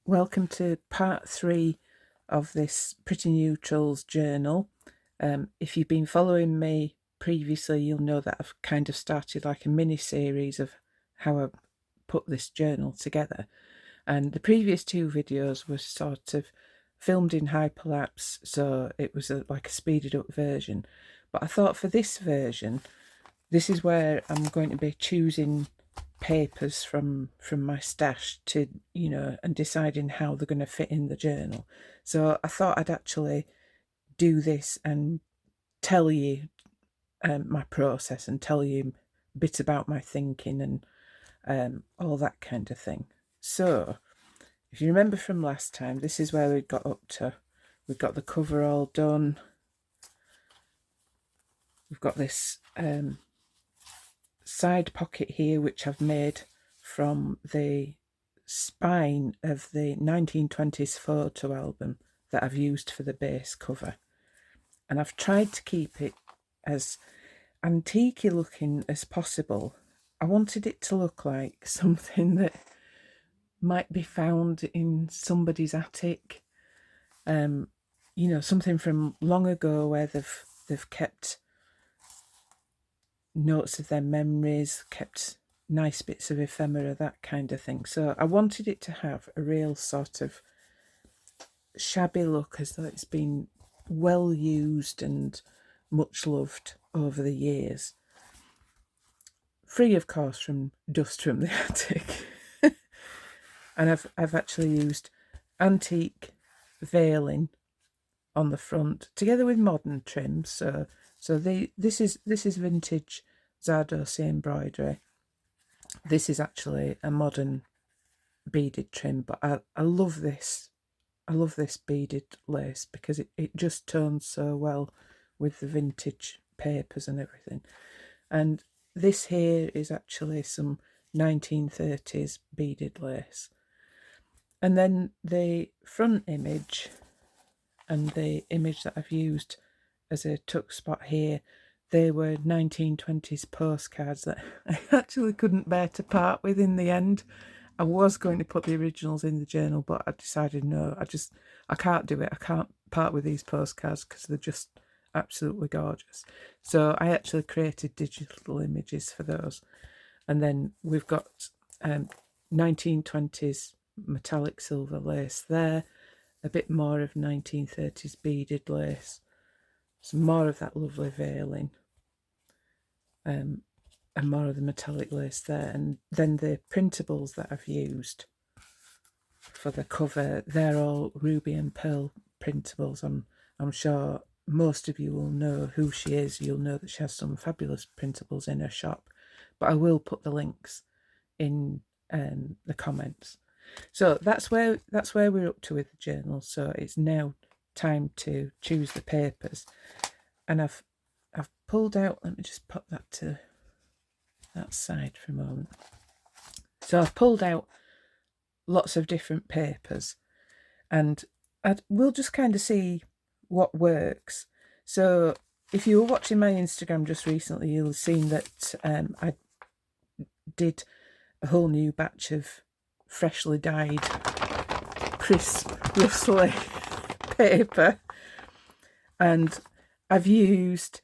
Welcome to part 3 of this Pretty Neutrals journal. If you've been following me previously, you'll know that I've kind of started like a mini-series of how I put this journal together. And the previous 2 videos were sort of filmed in hyperlapse, so it was like a speeded up version. But I thought for this version, this is where I'm going to be choosing papers from my stash to, and deciding how they're going to fit in the journal. So I thought I'd actually do this and tell you my process and tell you a bit about my thinking and all that kind of thing. So if you remember from last time, this is where we got up to. We've got the cover all done. We've got this side pocket here, which I've made from the spine of the 1920s photo album that I've used for the base cover. And I've tried to keep it as antique looking as possible. I wanted it to look like something that might be found in somebody's attic. Something from long ago where they've kept notes of their memories, kept nice bits of ephemera, that kind of thing. So I wanted it to have a real sort of shabby look, as though it's been well used and much loved over the years. Free, of course, from dust from the attic. And I've actually used antique veiling on the front, together with modern trims. This is vintage Zardoz embroidery. This is actually a modern beaded trim, but I love this. I love this beaded lace because it just tones so well with the vintage papers and everything. And this here is actually some 1930s beaded lace. And then the front image and the image that I've used as a tuck spot here, they were 1920s postcards that I actually couldn't bear to part with in the end. I was going to put the originals in the journal, but I decided no, I can't do it. I can't part with these postcards because they're just absolutely gorgeous. So I actually created digital images for those. And then we've got 1920s metallic silver lace there, a bit more of 1930s beaded lace, some more of that lovely veiling, and more of the metallic lace there. And then the printables that I've used for the cover, they're all ruby and pearl printables. I'm sure most of you will know who she is. You'll know that she has some fabulous printables in her shop, but I will put the links in the comments. So that's where we're up to with the journal. So it's now time to choose the papers, and I've pulled out. Let me just pop that to that side for a moment. So I've pulled out lots of different papers, and we'll just kind of see what works. So if you were watching my Instagram just recently, you'll have seen that I did a whole new batch of freshly dyed, crisp, rustly paper, and I've used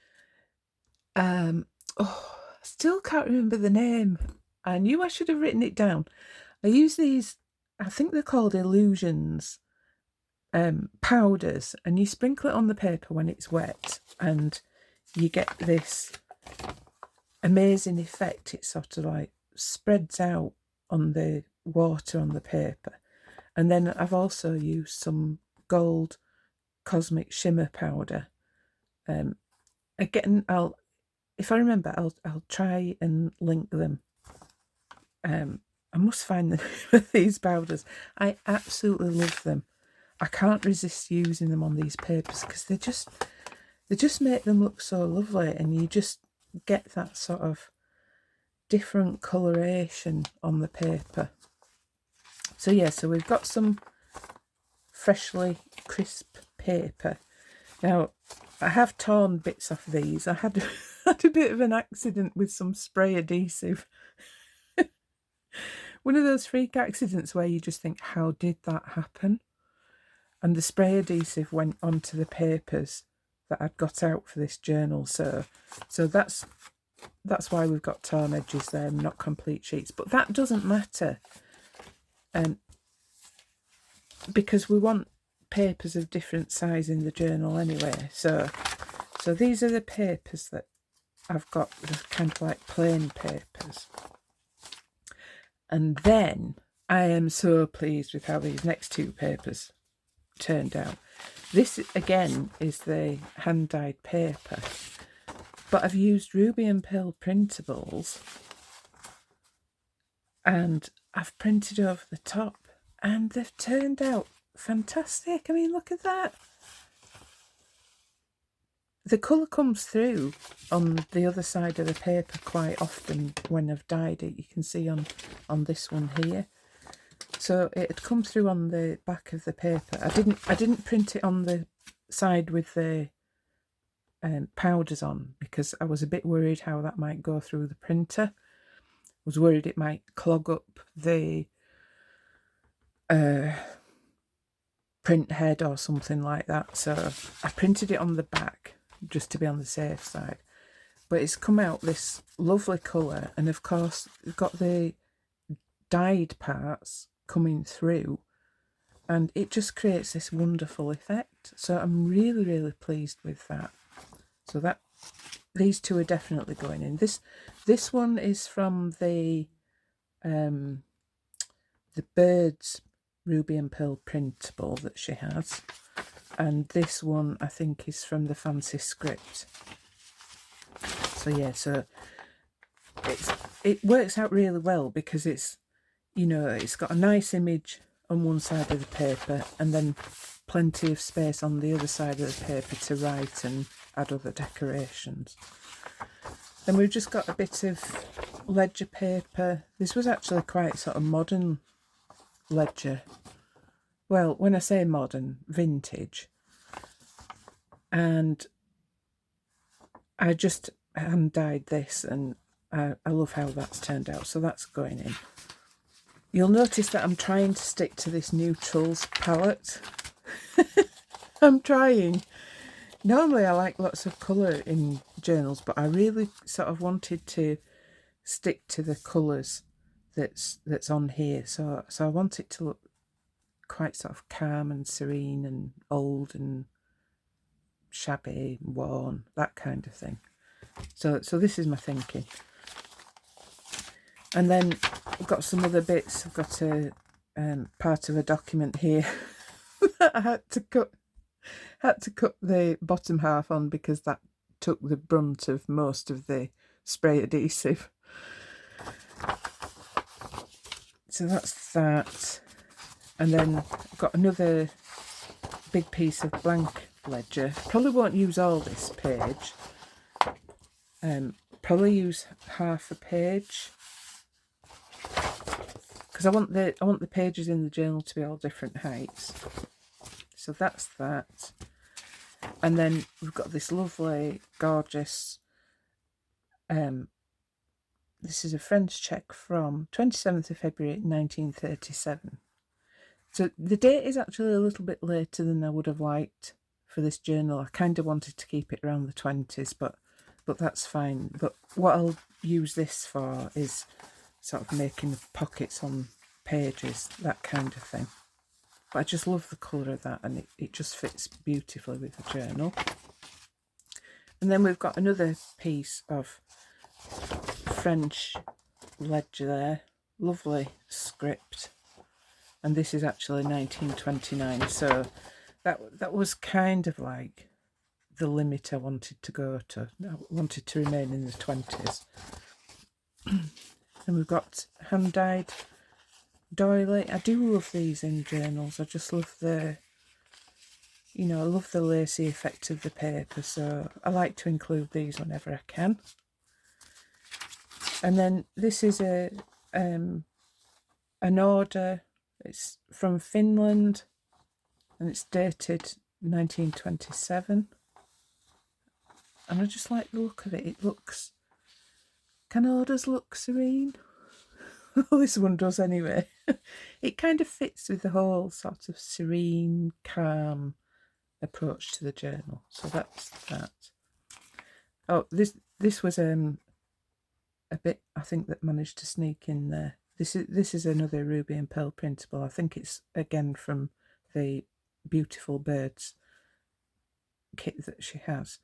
I still can't remember the name. I knew I should have written it down. I use these, I think they're called illusions powders, and you sprinkle it on the paper when it's wet, and you get this amazing effect. It sort of like spreads out on the water on the paper. And then I've also used some gold cosmic shimmer powder. Again, if I remember, I'll try and link them. I must find these powders. I absolutely love them. I can't resist using them on these papers because they just make them look so lovely, and you just get that sort of different coloration on the paper. So yeah, so we've got some freshly crisp paper. Now, I have torn bits off these. I had a bit of an accident with some spray adhesive One of those freak accidents where you just think, how did that happen? And the spray adhesive went onto the papers that I'd got out for this journal. So that's why we've got torn edges there, not complete sheets. But that doesn't matter, because we want papers of different size in the journal anyway. So these are the papers that I've got, the kind of like plain papers. And then I am so pleased with how these next two papers turned out. This again is the hand-dyed paper, but I've used Ruby and Pearl Printables and I've printed over the top and they've turned out fantastic. I mean, look at that. The colour comes through on the other side of the paper quite often when I've dyed it. You can see on this one here. So it had come through on the back of the paper. I didn't print it on the side with the powders on because I was a bit worried how that might go through the printer. I was worried it might clog up the print head or something like that. So I printed it on the back just to be on the safe side. But it's come out this lovely colour, and of course we've got the dyed parts coming through and it just creates this wonderful effect. So I'm really, really pleased with that. So that these two are definitely going in. This one is from the Birds Ruby and Pearl printable that she has, and this one I think is from the Fancy Script. So yeah, so it works out really well because it's, you know, it's got a nice image on one side of the paper and then plenty of space on the other side of the paper to write and add other decorations. Then we've just got a bit of ledger paper. This was actually quite sort of modern ledger. Well, when I say modern, vintage. And I just hand dyed this and I love how that's turned out. So that's going in. You'll notice that I'm trying to stick to this neutrals palette. I'm trying. Normally I like lots of colour in journals, but I really sort of wanted to stick to the colours that's on here. So I want it to look quite sort of calm and serene and old and shabby, worn, that kind of thing. So this is my thinking. And then I've got some other bits. I've got a part of a document here that I had to cut the bottom half on because that took the brunt of most of the spray adhesive. So that's that. And then I've got another big piece of blank ledger. Probably won't use all this page. Probably use half a page because I want the pages in the journal to be all different heights. So that's that. And then we've got this lovely, gorgeous, this is a French check from 27th of February 1937. So the date is actually a little bit later than I would have liked for this journal. I kind of wanted to keep it around the 20s, but that's fine. But what I'll use this for is sort of making pockets on pages, that kind of thing. But I just love the colour of that, and it just fits beautifully with the journal. And then we've got another piece of French ledger there, lovely script, and this is actually 1929. So that was kind of like the limit I wanted to go to. I wanted to remain in the 20s. And we've got hand-dyed doily. I do love these in journals. I just love the, you know, I love the lacy effect of the paper, so I like to include these whenever I can. And then this is an order. It's from Finland and it's dated 1927. And I just like the look of it. It looks, can orders look serene? Well, this one does anyway. It kind of fits with the whole sort of serene, calm approach to the journal. So that's that. Oh, this was a bit, I think, that managed to sneak in there. This is another Ruby and Pearl printable. I think it's again from the Beautiful Birds kit that she has,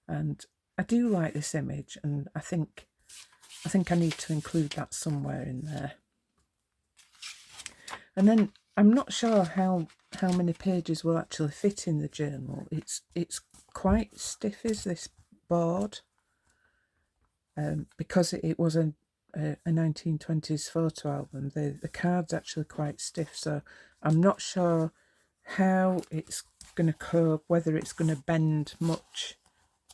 and I do like this image, and I think I need to include that somewhere in there. And then I'm not sure how many pages will actually fit in the journal. It's quite stiff, is this board, because it was a 1920s photo album. The card's actually quite stiff, so I'm not sure how it's going to cope, whether it's going to bend much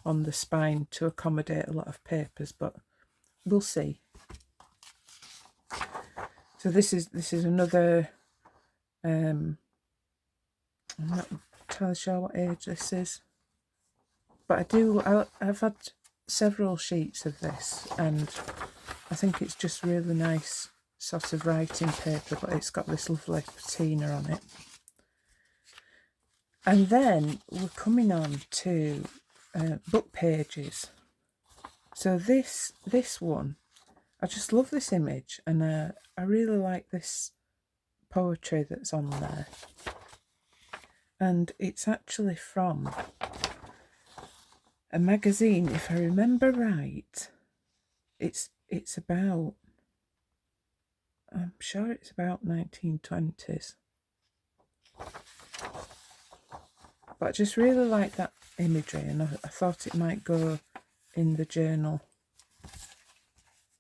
on the spine to accommodate a lot of papers, but we'll see. So this is another, I'm not entirely sure what age this is, but I've had several sheets of this, and I think it's just really nice sort of writing paper, but it's got this lovely patina on it. And then we're coming on to book pages. So this one, I just love this image, and I really like this poetry that's on there. And it's actually from a magazine, if I remember right. It's about, I'm sure it's about 1920s. But I just really like that imagery, and I thought it might go in the journal.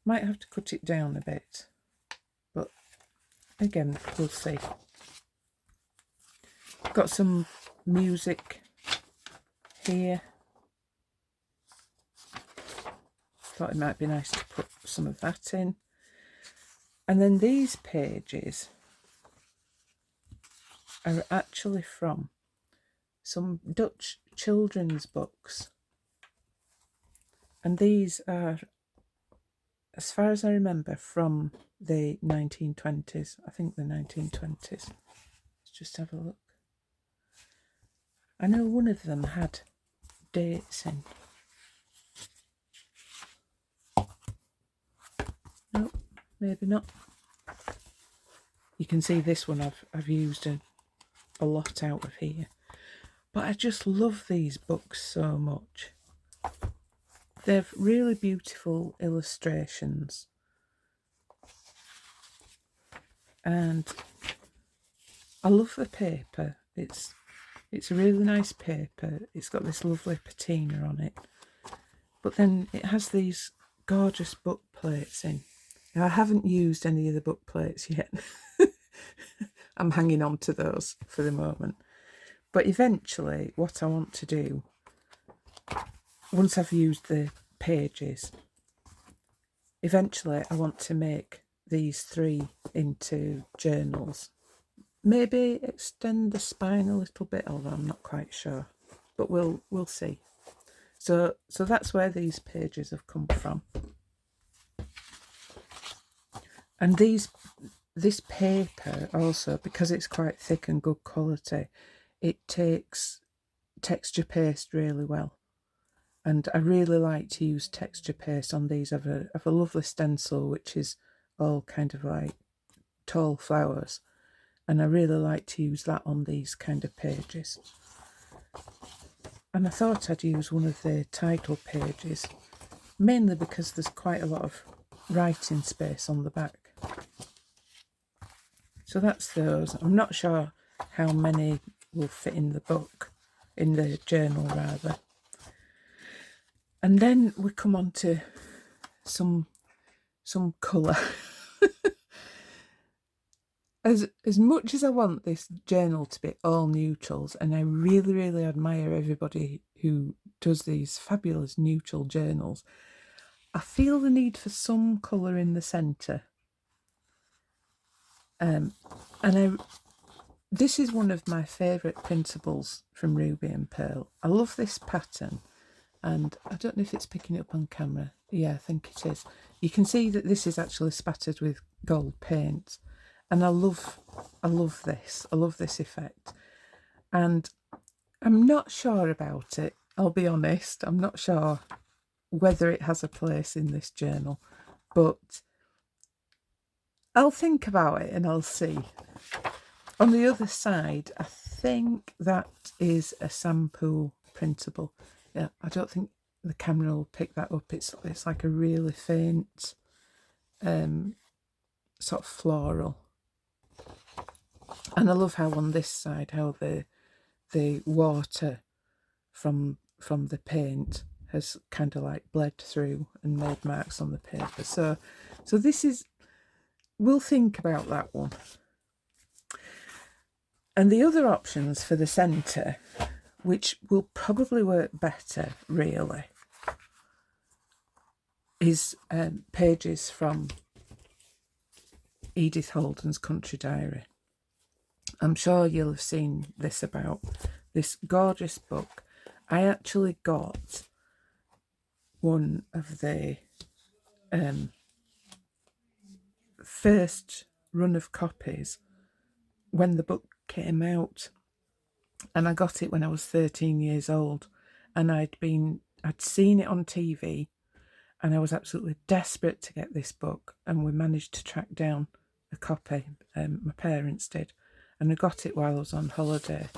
Might have to cut it down a bit, but again, we'll see. Got some music here. Thought it might be nice to put some of that in. And then these pages are actually from some Dutch children's books. And these are, as far as I remember, from the 1920s. I think the 1920s. Let's just have a look. I know one of them had dates in. Nope, maybe not. You can see this one I've used a lot out of here. But I just love these books so much. They're really beautiful illustrations. And I love the paper. It's a really nice paper. It's got this lovely patina on it. But then it has these gorgeous book plates in. Now, I haven't used any of the book plates yet. I'm hanging on to those for the moment. But eventually, what I want to do, once I've used the pages, eventually I want to make these 3 into journals. Maybe extend the spine a little bit, although I'm not quite sure. But we'll see. So that's where these pages have come from. And this paper also, because it's quite thick and good quality, it takes texture paste really well. And I really like to use texture paste on these. I've a lovely stencil which is all kind of like tall flowers, and I really like to use that on these kind of pages. And I thought I'd use one of the title pages, mainly because there's quite a lot of writing space on the back. So that's those. I'm not sure how many will fit in the book, in the journal rather. And then we come on to some colour. As much as I want this journal to be all neutrals, and I really, really admire everybody who does these fabulous neutral journals, I feel the need for some colour in the centre. This is one of my favourite printables from Ruby and Pearl. I love this pattern, And I don't know if it's picking it up on camera. Yeah, I think it is. You can see that this is actually spattered with gold paint. And I love this. I love this effect. And I'm not sure about it. I'll be honest. I'm not sure whether it has a place in this journal. But I'll think about it and I'll see. On the other side, I think that is a sample printable. Yeah, I don't think the camera will pick that up. It's like a really faint sort of floral. And I love how on this side, how the water from the paint has kind of like bled through and made marks on the paper. So this is, we'll think about that one. And the other options for the centre, which will probably work better, really, is pages from Edith Holden's Country Diary. I'm sure you'll have seen this about this gorgeous book. I actually got one of the first run of copies when the book came out, and I got it when I was 13 years old, and I'd seen it on TV, and I was absolutely desperate to get this book, and we managed to track down a copy. My parents did, and I got it while I was on holiday.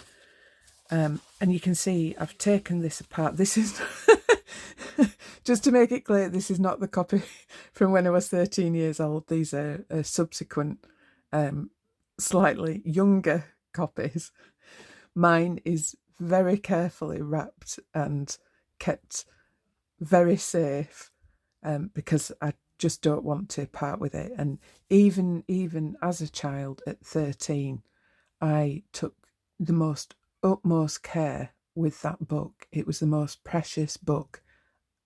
And you can see I've taken this apart. This is just to make it clear, this is not the copy from when I was 13 years old. These are subsequent, slightly younger copies. Mine is very carefully wrapped and kept very safe, because I just don't want to part with it. And even as a child at 13, I took the utmost care with that book. It was the most precious book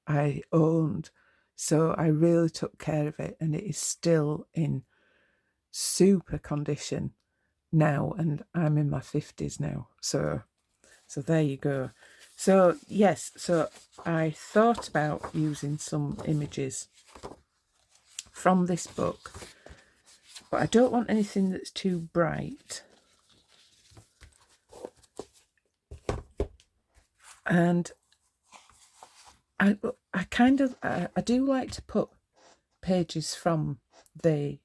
I owned, so I really took care of it, and it is still in super condition now, and I'm in my 50s now, so there you go. So yes, so I thought about using some images from this book, but I don't want anything that's too bright. And I do like to put pages from the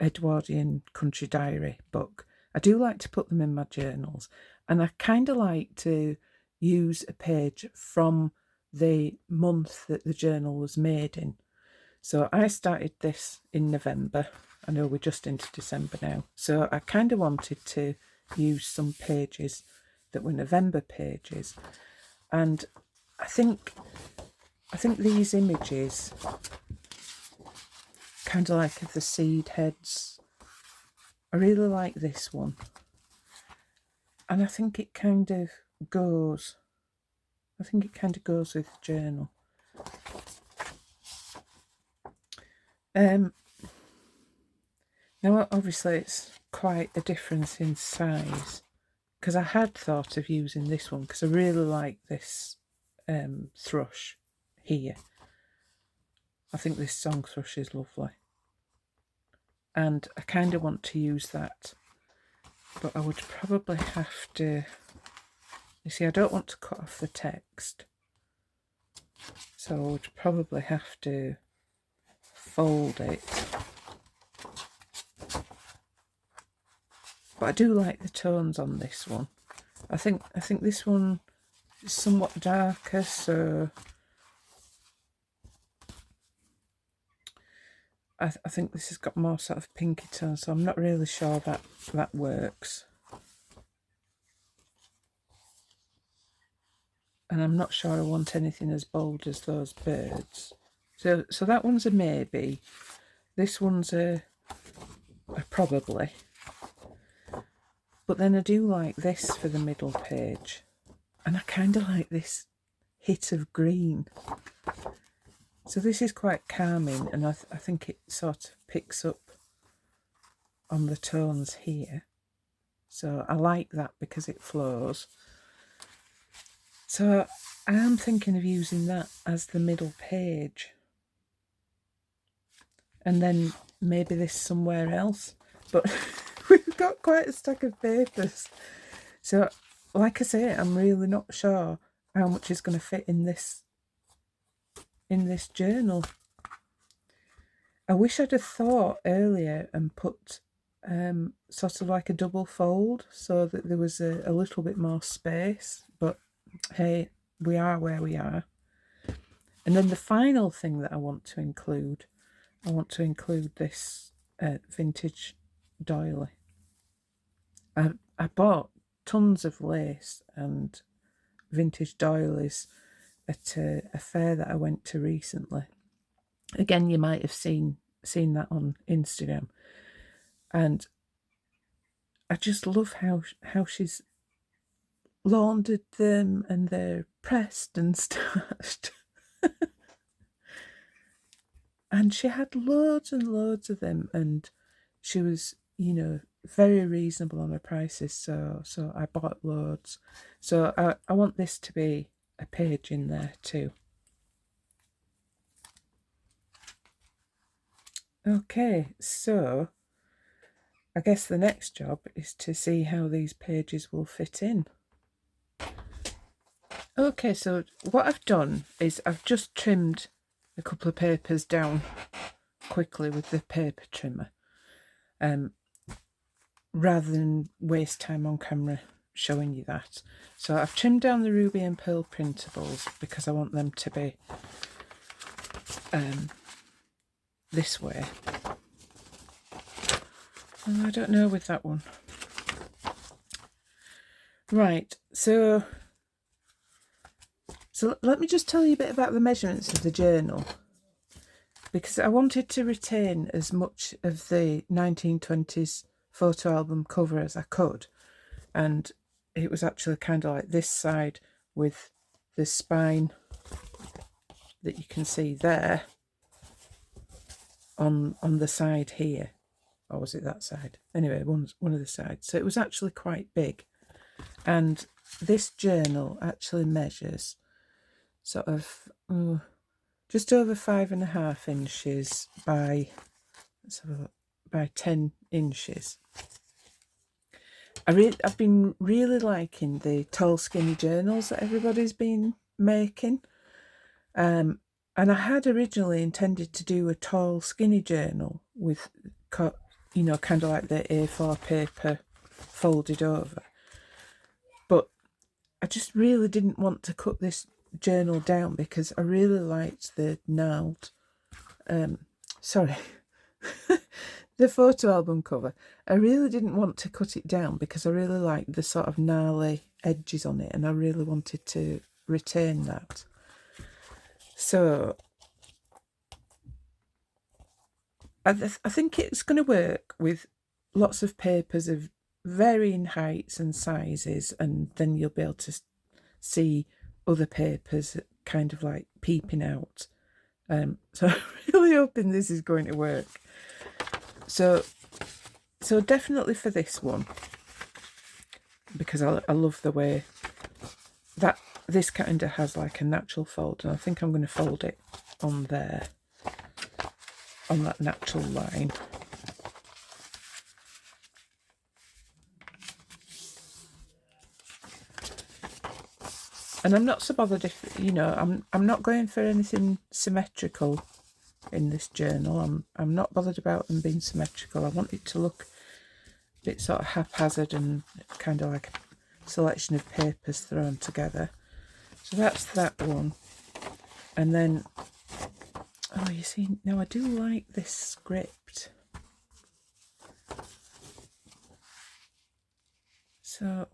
Edwardian Country Diary book. I do like to put them in my journals, and I kind of like to use a page from the month that the journal was made in. So I started this in November. I know we're just into December now. So I kind of wanted to use some pages that were November pages. And I think these images, kind of like of the seed heads, I really like this one. And I think it kind of goes, with the journal. Now obviously it's quite a difference in size, because I had thought of using this one because I really like this thrush here. I think this song thrush is lovely, and I kind of want to use that, but I would probably have to, you see, I don't want to cut off the text, so I would probably have to fold it. But I do like the tones on this one. I think this one is somewhat darker, so I think this has got more sort of pinky tones, so I'm not really sure that works. And I'm not sure I want anything as bold as those birds. So that one's a maybe. This one's a probably. But then I do like this for the middle page. And I kind of like this hit of green. So this is quite calming, and I think it sort of picks up on the tones here. So I like that because it flows. So I am thinking of using that as the middle page. And then maybe this somewhere else. But we've got quite a stack of papers. So, like I say, I'm really not sure how much is going to fit in this journal. I wish I'd have thought earlier and put sort of like a double fold so that there was a little bit more space. But hey, we are where we are. And then the final thing that I want to include this vintage doily. I bought tons of lace and vintage doilies at a fair that I went to recently. Again, you might have seen that on Instagram. And I just love how she's laundered them and they're pressed and starched. And she had loads and loads of them, and she was, very reasonable on her prices, so I bought loads. So I want this to be a page in there too. Okay, so I guess the next job is to see how these pages will fit in. Okay, so what I've done is I've just trimmed a couple of papers down quickly with the paper trimmer, rather than waste time on camera showing you that. So I've trimmed down the ruby and pearl printables because I want them to be this way. I don't know with that one. Right, so let me just tell you a bit about the measurements of the journal, because I wanted to retain as much of the 1920s photo album cover as I could, and it was actually kind of like this side with the spine that you can see there on the side here, or was it that side? Anyway, one of the sides. So it was actually quite big, and this journal actually measures sort of just over 5.5 inches by 10 inches. I've been really liking the tall skinny journals that everybody's been making, and I had originally intended to do a tall skinny journal with kind of like the A4 paper folded over, but I just really didn't want to cut this journal down because I really liked the gnarled the photo album cover. I really didn't want to cut it down because I really liked the sort of gnarly edges on it, and I really wanted to retain that. So I think it's going to work with lots of papers of varying heights and sizes, and then you'll be able to see other papers kind of like peeping out. So I'm really hoping this is going to work. So definitely for this one, because I love the way that this kind of has like a natural fold, and I think I'm going to fold it on there, on that natural line. And I'm not so bothered if, I'm not going for anything symmetrical in this journal. I'm not bothered about them being symmetrical. I want it to look a bit sort of haphazard and kind of like a selection of papers thrown together. So that's that one. And then, oh, you see, now I do like this script. So,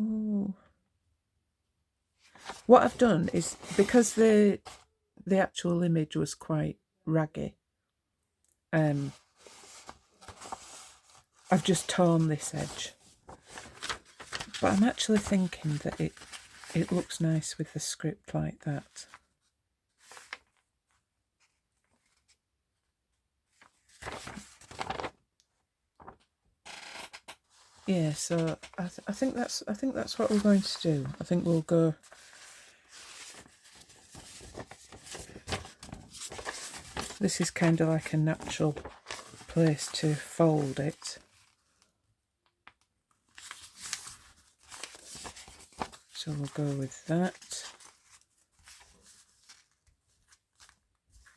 what I've done is, because the actual image was quite raggy, I've just torn this edge. But I'm actually thinking that it looks nice with the script like that. Yeah, so I think that's what we're going to do. I think we'll go this is kind of like a natural place to fold it. So we'll go with that.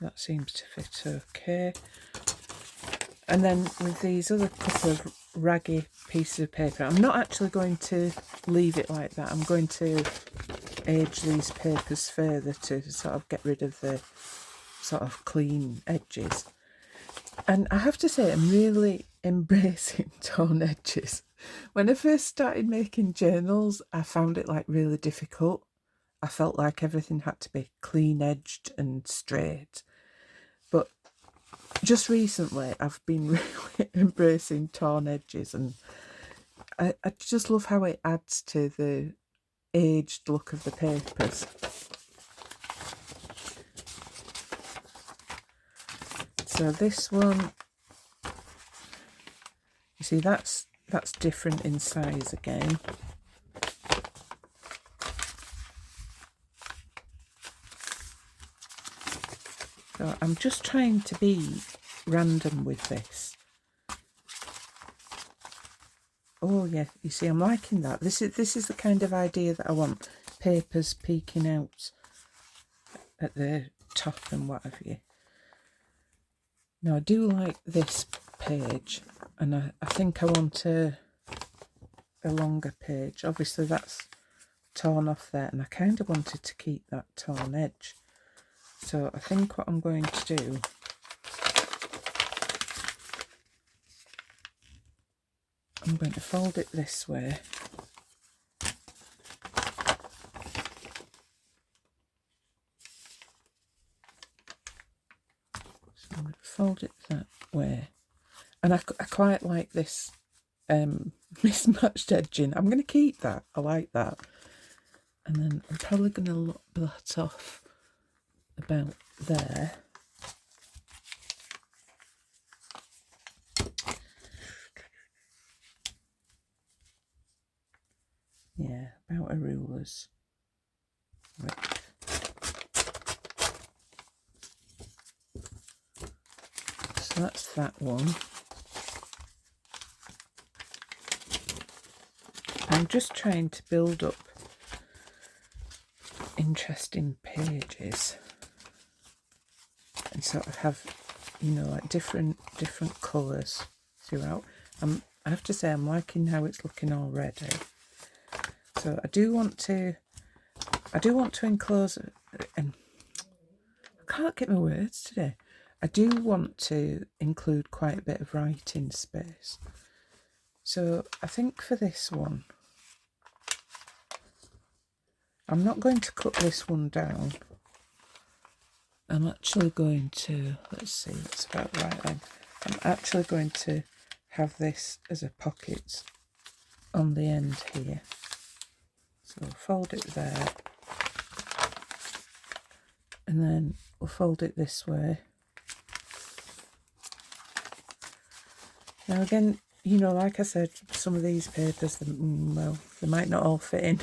That seems to fit okay. And then with these other couple of raggy pieces of paper, I'm not actually going to leave it like that. I'm going to age these papers further to sort of get rid of the sort of clean edges. And I have to say, I'm really embracing torn edges. When I first started making journals, I found it like really difficult. I felt like everything had to be clean edged and straight. But just recently, I've been really embracing torn edges, and I just love how it adds to the aged look of the papers. So this one, you see, that's different in size again. So I'm just trying to be random with this. Oh yeah, you see, I'm liking that. This is the kind of idea that I want. Papers peeking out at the top and what have you. Now I do like this page, and I think I want a longer page. Obviously that's torn off there, and I kind of wanted to keep that torn edge. So I think what I'm going to do, I'm going to fold it this way. So I'm going to fold it that way. And I quite like this mismatched edging. I'm going to keep that. I like that. And then I'm probably going to lock that off about there. Yeah, about a ruler's width. So that's that one. I'm just trying to build up interesting pages and sort of have, you know, like different colours throughout. I have to say, I'm liking how it's looking already. So I do want to enclose, and I can't get my words today. I do want to include quite a bit of writing space. So I think for this one, I'm not going to cut this one down. I'm actually going to, let's see, it's about right then. I'm actually going to have this as a pocket on the end here. So fold it there. And then we'll fold it this way. Now again, you know, like I said, some of these papers, well, they might not all fit in.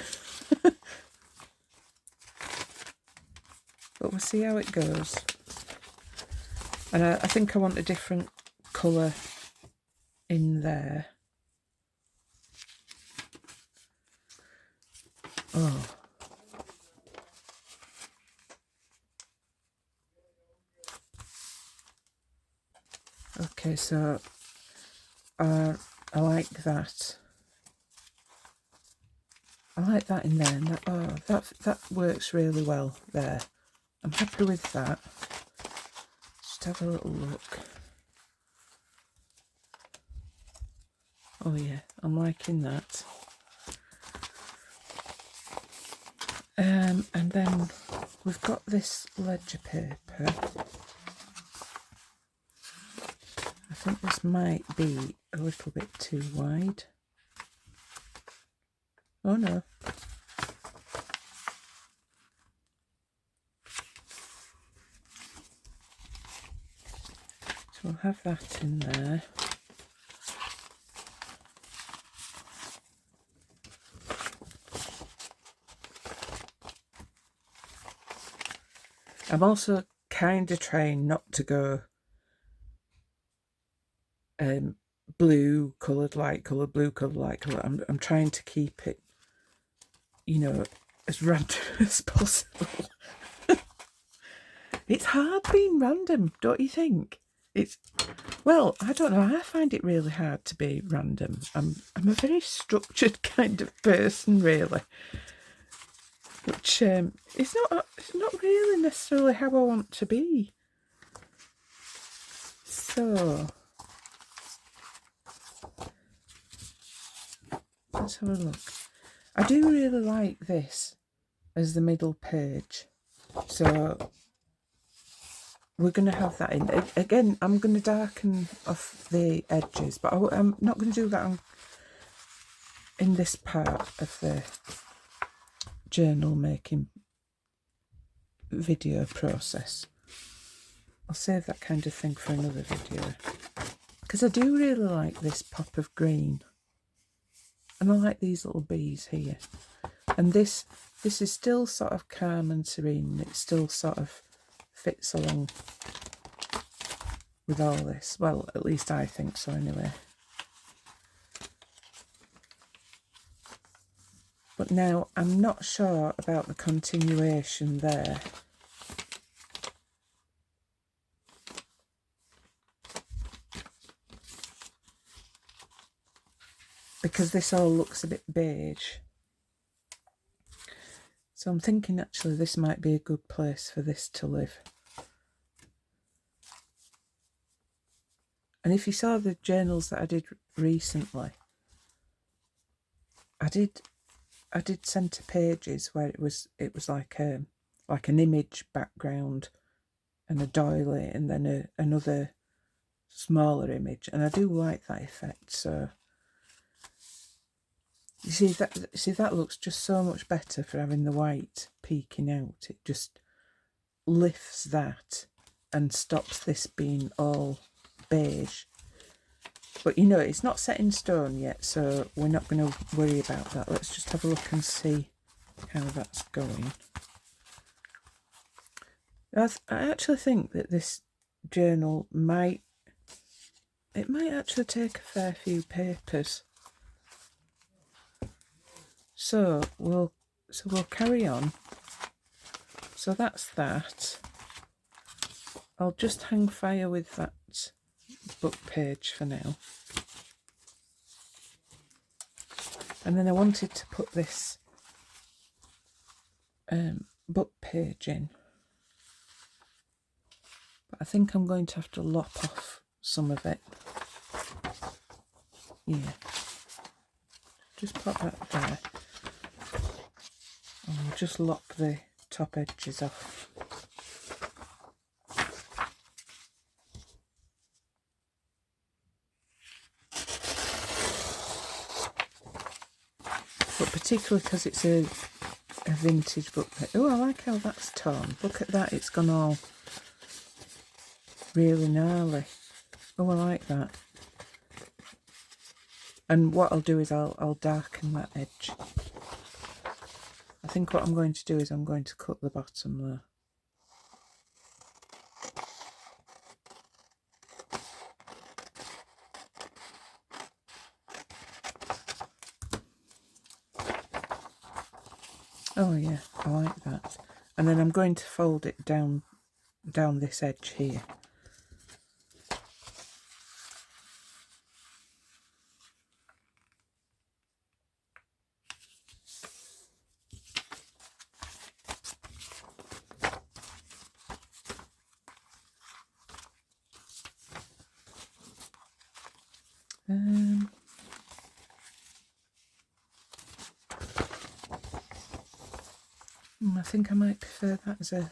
But we'll see how it goes. And I think I want a different colour in there. Oh. Okay, so I like that. I like that in there, and that works really well there. I'm happy with that. Just have a little look. Oh yeah, I'm liking that. And then we've got this ledger paper. I think this might be a little bit too wide. Oh no. So we'll have that in there. I'm also kind of trying not to go blue coloured, light coloured, blue coloured, light coloured. I'm trying to keep it, you know, as random as possible. It's hard being random, don't you think? It's, well, I don't know. I find it really hard to be random. I'm a very structured kind of person, really, which it's not really necessarily how I want to be. So let's have a look. I do really like this as the middle page, so we're going to have that in. Again, I'm going to darken off the edges, but I'm not going to do that in this part of the journal making video process. I'll save that kind of thing for another video, because I do really like this pop of green, and I like these little bees here, and this is still sort of calm and serene. It still sort of fits along with all this. Well, at least I think so anyway. But now I'm not sure about the continuation there. Because this all looks a bit beige. So I'm thinking actually this might be a good place for this to live. And if you saw the journals that I did recently, I did centre pages where it was like an image background and a doily and then another smaller image, and I do like that effect. So you see that looks just so much better for having the white peeking out. It just lifts that and stops this being all beige. But you know, it's not set in stone yet, so we're not going to worry about that. Let's just have a look and see how that's going. I actually think that this journal might actually take a fair few papers. So we'll carry on. So that's that. I'll just hang fire with that book page for now. And then I wanted to put this book page in. But I think I'm going to have to lop off some of it. Yeah. Just pop that there. And we'll just lop the top edges off. But particularly because it's a vintage book. Oh, I like how that's torn. Look at that, it's gone all really gnarly. Oh, I like that. And what I'll do is I'll darken that edge. I think what I'm going to do is I'm going to cut the bottom there. Oh yeah, I like that. And then I'm going to fold it down this edge here. I think I might prefer that as a...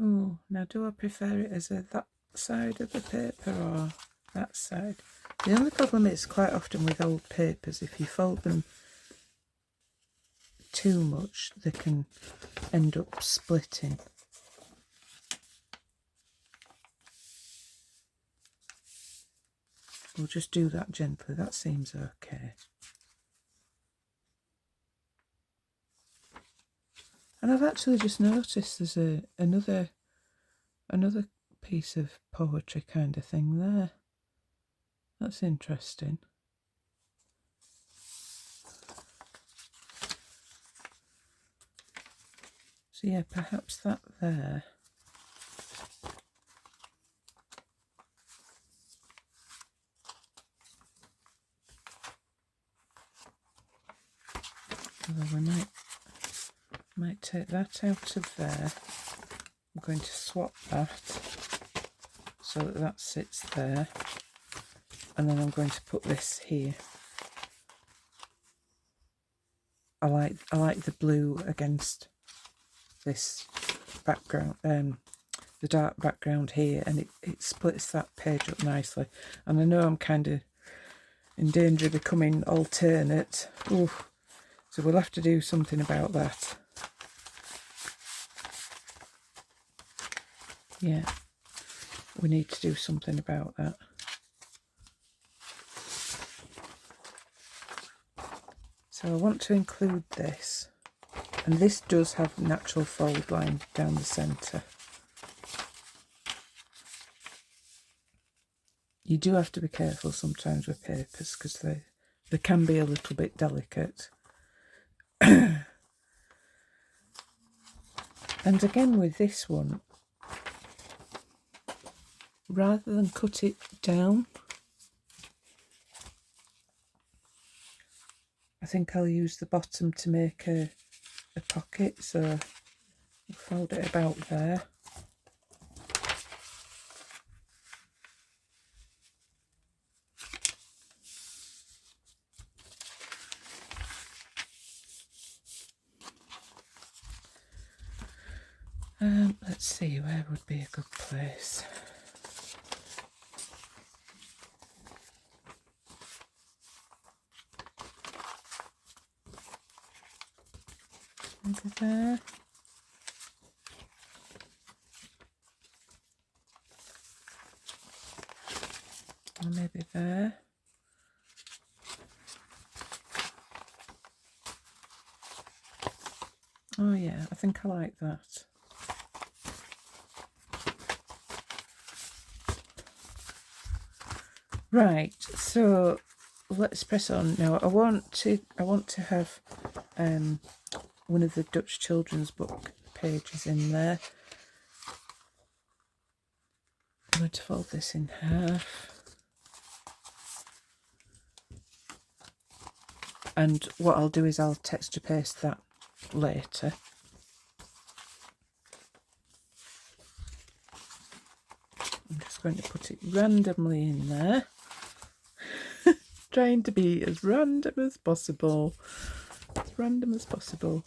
Oh, now do I prefer it as that side of the paper or that side? The only problem is quite often with old papers, if you fold them too much, they can end up splitting. We'll just do that gently, that seems okay. And I've actually just noticed there's another piece of poetry kind of thing there. That's interesting. So yeah, perhaps that there. Although we might take that out of there. I'm going to swap that so that that sits there, and then I'm going to put this here. I like the blue against this background, the dark background here, and it splits that page up nicely. And I know I'm kind of in danger of becoming alternate. Ooh, so we'll have to do something about that. Yeah, we need to do something about that. So I want to include this, and this does have natural fold line down the centre. You do have to be careful sometimes with papers because they can be a little bit delicate. And again with this one, rather than cut it down, I think I'll use the bottom to make a pocket, so I'll fold it about there. Let's see, where would be a good place? Maybe there. Or maybe there. Oh yeah, I think I like that. Right, so let's press on now. I want to have one of the Dutch children's book pages in there. I'm going to fold this in half. And what I'll do is I'll texture paste that later. I'm just going to put it randomly in there. Trying to be as random as possible. As random as possible.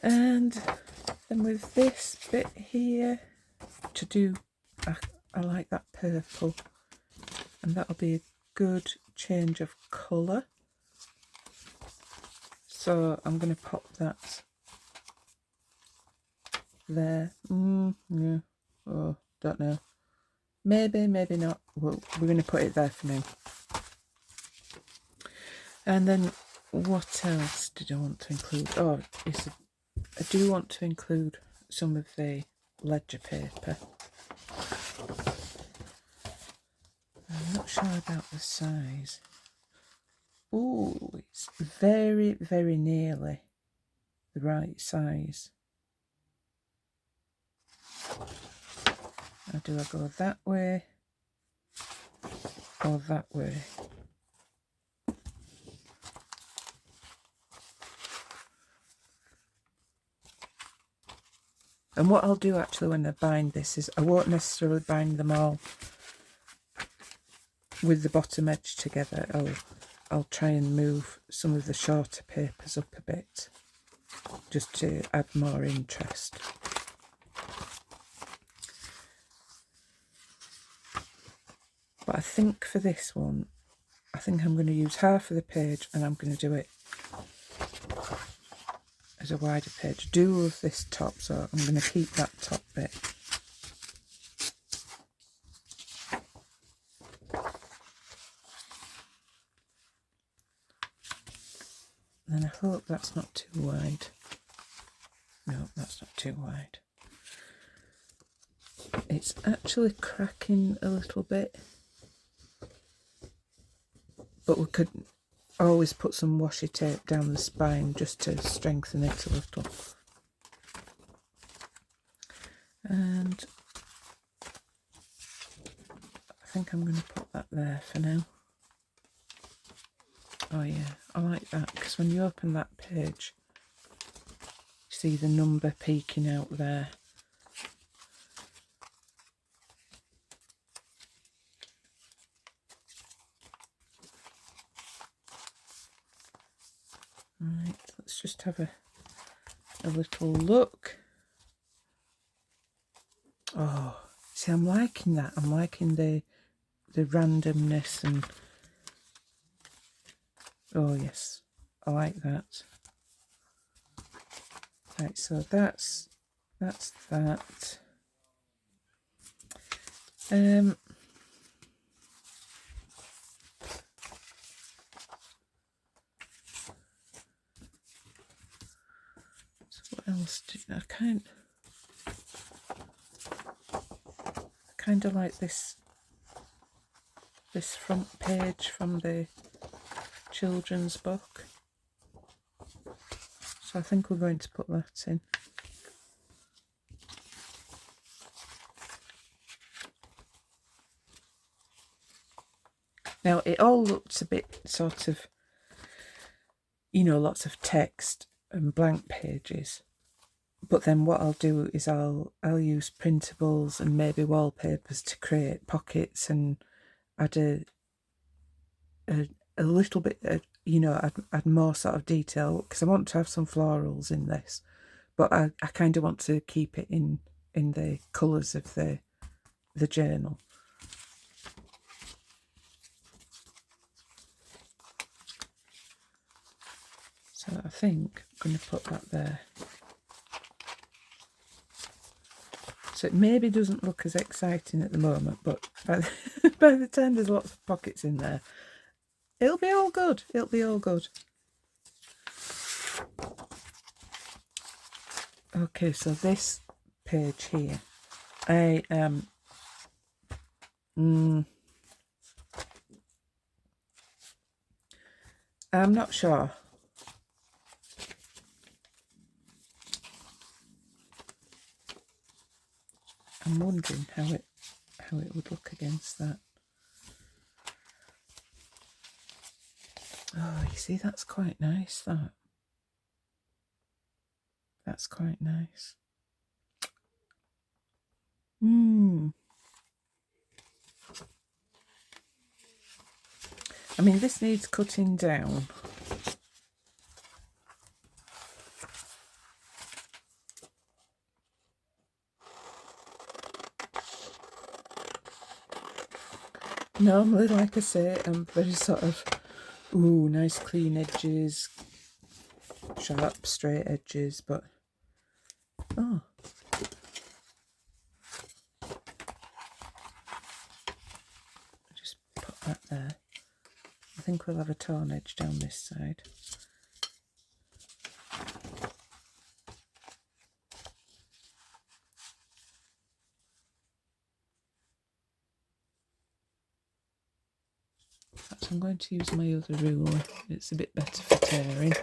And then with this bit here, to do, I like that purple. And that'll be a good change of colour. So I'm going to pop that there. Yeah. Oh, don't know. Maybe, maybe not. Well, we're going to put it there for now. And then what else did I want to include? Oh, I do want to include some of the ledger paper. I'm not sure about the size. Oh, it's very, very nearly the right size. Now, do I go that way or that way? And what I'll do actually when I bind this is I won't necessarily bind them all with the bottom edge together. I'll try and move some of the shorter papers up a bit just to add more interest. But I think for this one, I think I'm going to use half of the page and I'm going to do it as a wider page. Do love this top, so I'm going to keep that top bit. And I hope that's not too wide. No, that's not too wide. It's actually cracking a little bit, but we could always put some washi tape down the spine just to strengthen it a little. And I think I'm going to put that there for now. Oh yeah, I like that, because when you open that page, you see the number peeking out there. Right, let's just have a little look. Oh, see, I'm liking that. I'm liking the randomness, and oh yes, I like that. Right, so that's that. So what else do I kind of like this front page from the children's book, so I think we're going to put that in. Now it all looks a bit sort of, you know, lots of text and blank pages, but then what I'll do is I'll use printables and maybe wallpapers to create pockets and add a little bit, you know, add more sort of detail, because I want to have some florals in this, but I kind of want to keep it in the colours of the journal. So I think I'm going to put that there. So it maybe doesn't look as exciting at the moment, but by the time there's lots of pockets in there, it'll be all good. It'll be all good. Okay, so this page here, I'm not sure. I'm wondering how it would look against that. Oh, you see, that's quite nice, that. That's quite nice. I mean, this needs cutting down. Normally, like I say, I'm very sort of, ooh, nice clean edges, sharp, straight edges, but, oh. Just put that there. I think we'll have a torn edge down this side. Perhaps I'm going to use my other ruler. It's a bit better for tearing.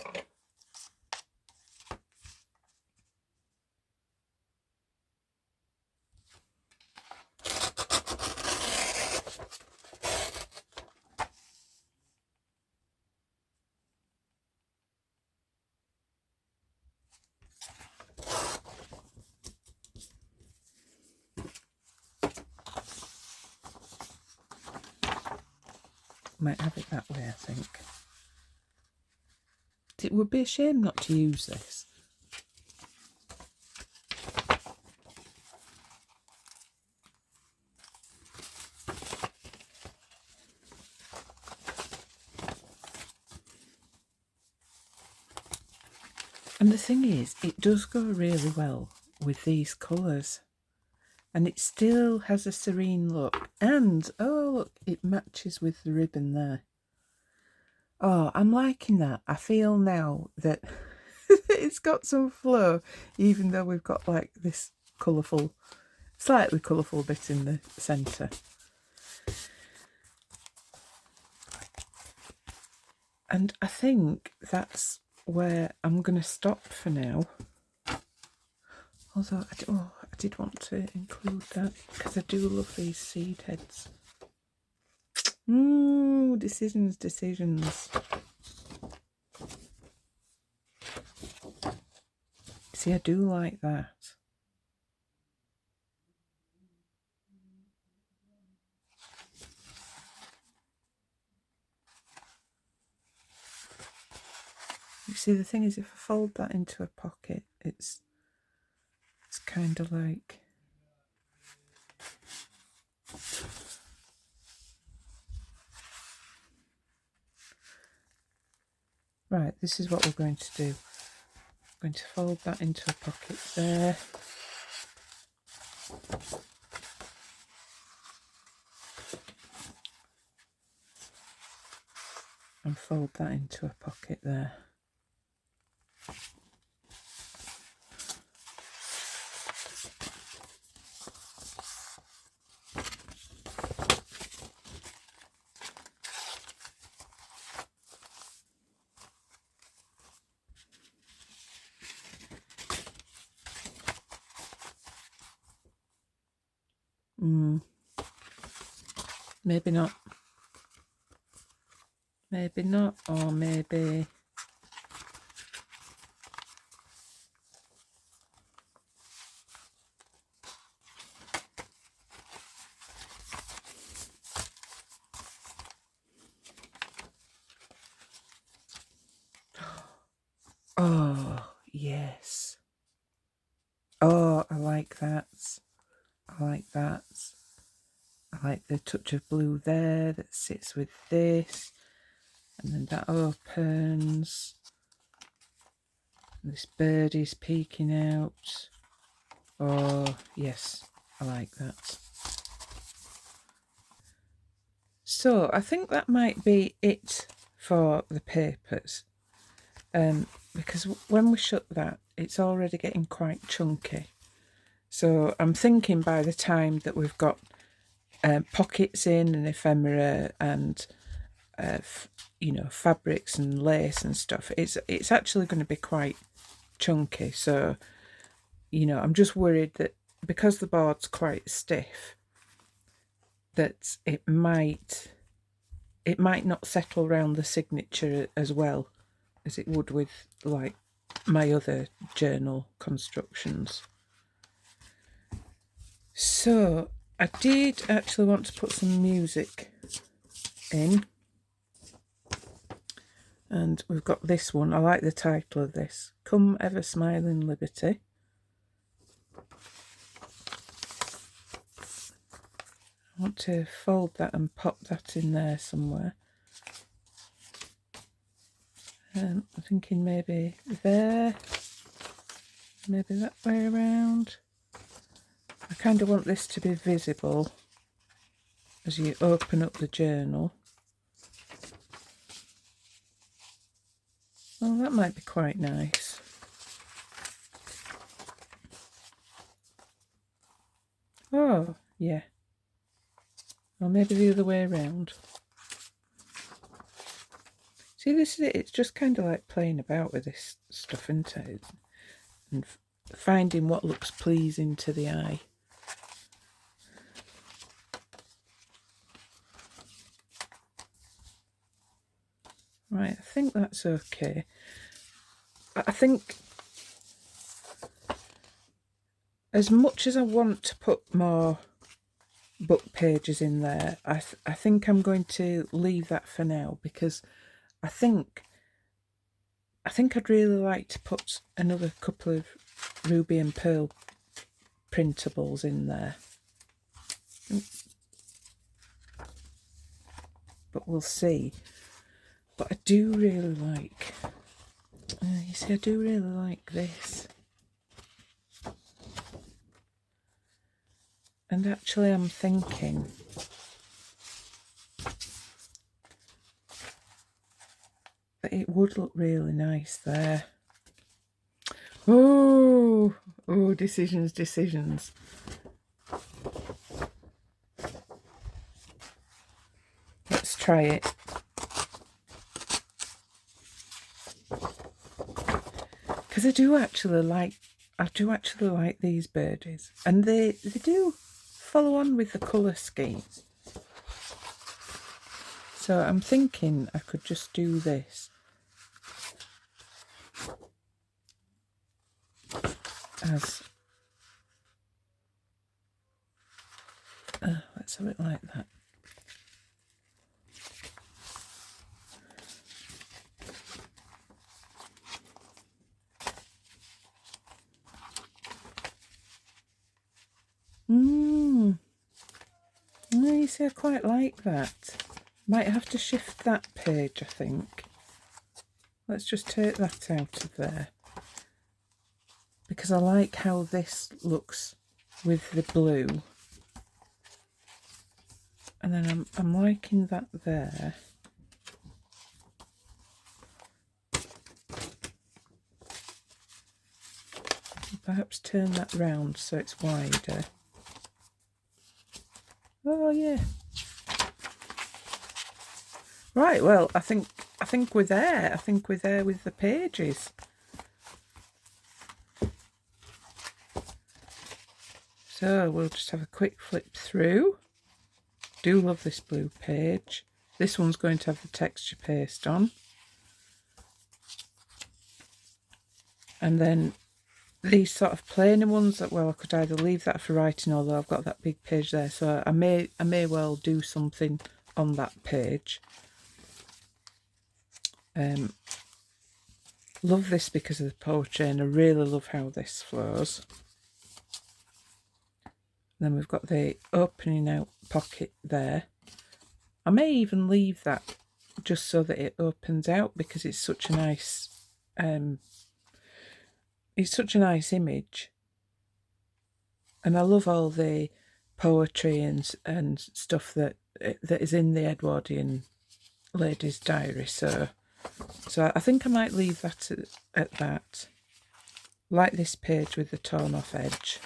Might have it that way, I think. It would be a shame not to use this. And the thing is, it does go really well with these colours. And it still has a serene look. And, oh look, it matches with the ribbon there. Oh, I'm liking that. I feel now that it's got some flow, even though we've got like this colourful, slightly colourful bit in the centre. And I think that's where I'm going to stop for now. Although I did want to include that because I do love these seed heads. Decisions. See, I do like that. You see, the thing is, if I fold that into a pocket, it's kind of like... Right, this is what we're going to do. I'm going to fold that into a pocket there. And fold that into a pocket there. Maybe not. Maybe not, or maybe... Oh, yes. Oh, I like that. I like that. I like the touch of blue there that sits with this. And then that opens. This bird is peeking out. Oh, yes, I like that. So I think that might be it for the papers. Because when we shut that, it's already getting quite chunky. So I'm thinking by the time that we've got pockets in and ephemera and fabrics and lace and stuff, it's actually going to be quite chunky. So I'm just worried that because the board's quite stiff, that it might not settle around the signature as well as it would with like my other journal constructions. So I did actually want to put some music in, and we've got this one. I like the title of this, Come Ever Smiling Liberty. I want to fold that and pop that in there somewhere. I'm thinking maybe there, maybe that way around. I kind of want this to be visible as you open up the journal. Well, that might be quite nice. Oh, yeah. Or maybe the other way around. See, this is it. It's just kind of like playing about with this stuff, isn't it? And finding what looks pleasing to the eye. Right, I think that's okay. I think as much as I want to put more book pages in there, I think I'm going to leave that for now, because I think I'd really like to put another couple of ruby and pearl printables in there. But we'll see. But I do really like, you see, I do really like this. And actually I'm thinking, But it would look really nice there. Oh, decisions. Let's try it. Because I do actually like these birdies, and they do follow on with the colour scheme. So I'm thinking I could just do this as let's have it like that. You see, I quite like that. Might have to shift that page, I think. Let's just take that out of there, because I like how this looks with the blue. And then I'm liking that there. Perhaps turn that round so it's wider. Oh yeah. Right, well, I think we're there. I think we're there with the pages. So we'll just have a quick flip through. Do love this blue page. This one's going to have the texture paste on. And then these sort of plainer ones, that, well, I could either leave that for writing, although I've got that big page there, so I may well do something on that page. Love this because of the poetry, and I really love how this flows. Then we've got the opening out pocket there. I may even leave that just so that it opens out, because it's such a nice image, and I love all the poetry and stuff that is in the Edwardian Lady's Diary. So I think I might leave that at that. Like this page with the torn off edge.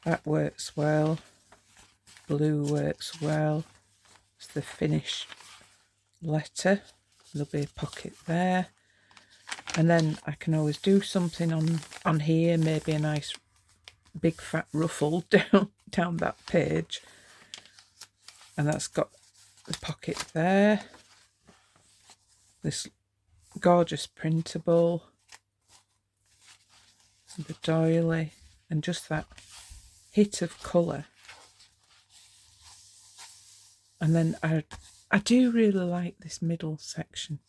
That works well. Blue works well. It's the finished letter. There'll be a pocket there. And then I can always do something on here, maybe a nice big fat ruffle down that page. And that's got the pocket there. This gorgeous printable. The doily. And just that hit of colour. And then I do really like this middle section.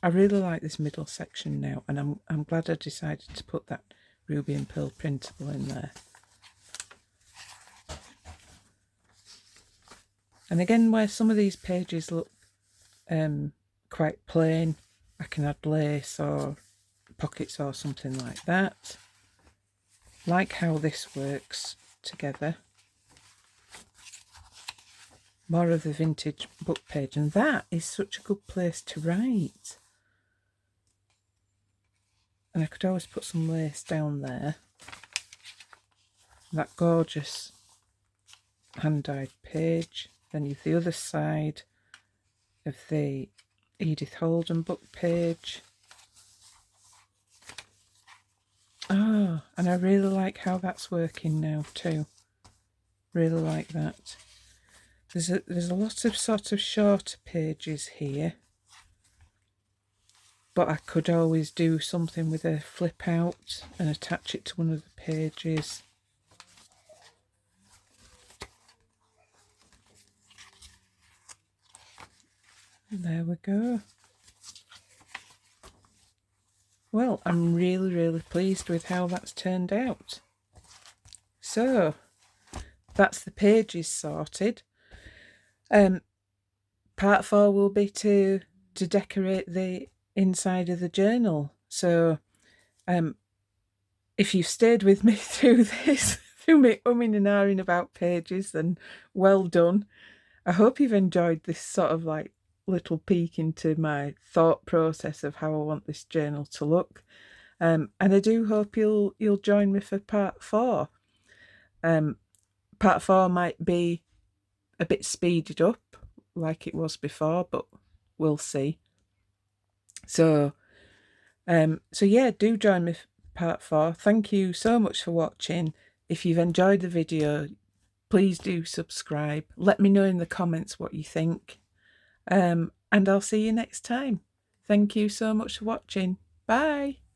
I really like this middle section now, and I'm glad I decided to put that ruby and pearl printable in there. And again, where some of these pages look quite plain, I can add lace or pockets or something like that. Like how this works together. More of the vintage book page, and that is such a good place to write. And I could always put some lace down there. That gorgeous hand-dyed page. Then you've the other side of the Edith Holden book page. Oh, and I really like how that's working now too. Really like that. There's a lot of sort of shorter pages here, but I could always do something with a flip out and attach it to one of the pages. There we go. Well, I'm really, really pleased with how that's turned out. So, that's the pages sorted. Part 4 will be to decorate the inside of the journal. So, if you've stayed with me through this, through me umming and ahhing about pages, then well done. I hope you've enjoyed this sort of like little peek into my thought process of how I want this journal to look. And I do hope you'll join me for part 4. Part 4 might be a bit speeded up like it was before, but we'll see. So yeah, do join me for part 4. Thank you so much for watching. If you've enjoyed the video, please do subscribe. Let me know in the comments what you think. And I'll see you next time. Thank you so much for watching. Bye.